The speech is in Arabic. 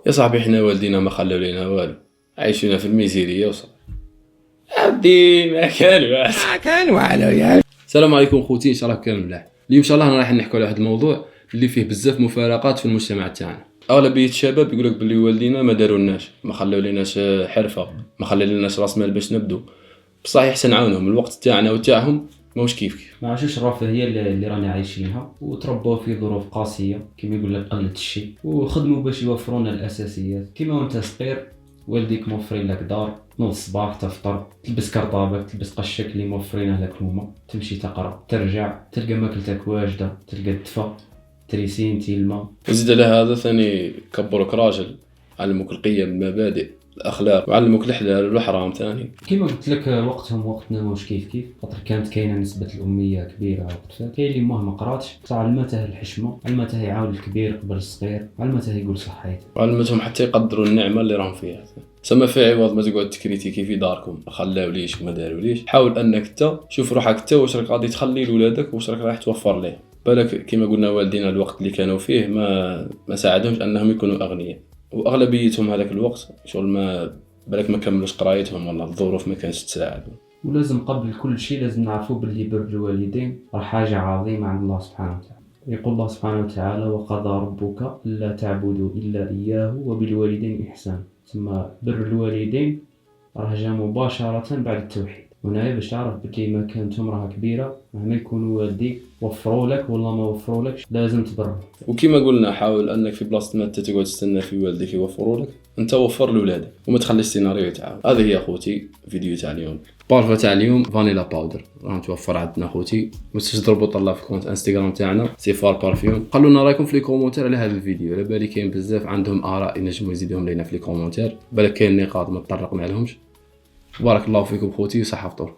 يا صاحبي حنا والدينا ما خلاو لينا والو، عايشين في الميزيريه وصل عبدي ما كان والو يا. السلام عليكم خوتي، ان شاء الله كامل ملاح. اليوم ان شاء الله راح نحكوا على واحد الموضوع اللي فيه بزاف مفارقات في المجتمع تاعنا. اغلبيه الشباب يقولك باللي والدينا ما دارولناش، ما خلاو ليناش حرفه، ما خلاو ليناش راس مال باش نبدو. بصح يحسن عاونهم، الوقت تاعنا وتاعهم ماهوش كيف. ما عاشوش الرفاهيه اللي رانا عايشينها، وتربوا في ظروف قاسيه كما يقول لك قله الشيء، وخدموا باش يوفرونا الاساسيات. كما وانت صغير والديك موفرين لك دار، نوض الصباح تفطر، تلبس كرطابك، تلبس قشك اللي موفرينه لك هما، تمشي تقرا، ترجع تلقى ماكلتك واجده، تلقى الدفا، تريسين الماء. وزيد على هذا ثاني كبروك راجل، علموك القيم، المبادئ، الاخلاق، وعلموك الحلال والحرام ثاني. كما قلت لك وقتهم وقتنا واش كيف خاطر كانت كاينه نسبه الاميه كبيره وقت فات. كاين اللي ما قراتش بصح علمته الحشمه، علمته يعاون الكبير قبل الصغير، علمته يقول صحيت، وعلمتهم حتى يقدروا النعمه اللي راهم فيها. سما في عوض ما تقعد تكريتيكي في داركم، ما خلاوليش وما داروليش، حاول انك انت شوف روحك انت واش راك غادي تخلي لولادك، واش راك راح توفر ليه. بالك كما قلنا والدينا الوقت اللي كانوا فيه ما ساعدهمش انهم يكونوا اغنياء، واغلبيتهم هذاك الوقت شغل ما بالك ما كملوش قرايتهم ولا الظروف ما كانتش تساعدهم. ولازم قبل كل شيء لازم نعرفوا باللي بر الوالدين راه حاجه عظيمه عند الله سبحانه وتعالى. يقول الله سبحانه وتعالى: وقضى ربك الا تعبدوا الا اياه وبالوالدين احسانا. ثم بر الوالدين راه جا مباشره بعد التوحيد. هنا باش تعرف بلي مكانتهم راه كبيره، مهما يكونوا والديك وفروا لك ولا ما وفروا لكش لازم تبرهم. وكما قلنا حاول انك في بلاصه ما انت تقعد تستنى في والديك يوفروا لك، انت وفر لولادك وما تخليش السيناريو يتعاود. هذه هي اخوتي فيديو تاع اليوم. بارفا تاع اليوم فانيلا باودر راح توفر عندنا اخوتي. ما تنسوش تضربوا طلع في كونت انستغرام تاعنا سيفار بارفيوم. خلوا لنا رايكم في لي كومونتير على هذا الفيديو، على بالي كاين بزاف عندهم اراء ينجموا يزيدوهم لينا في لي كومونتير، بالك كاين نقاط ما تطرقنا لهمش. بارك الله فيكم خوتي وصحه فطور.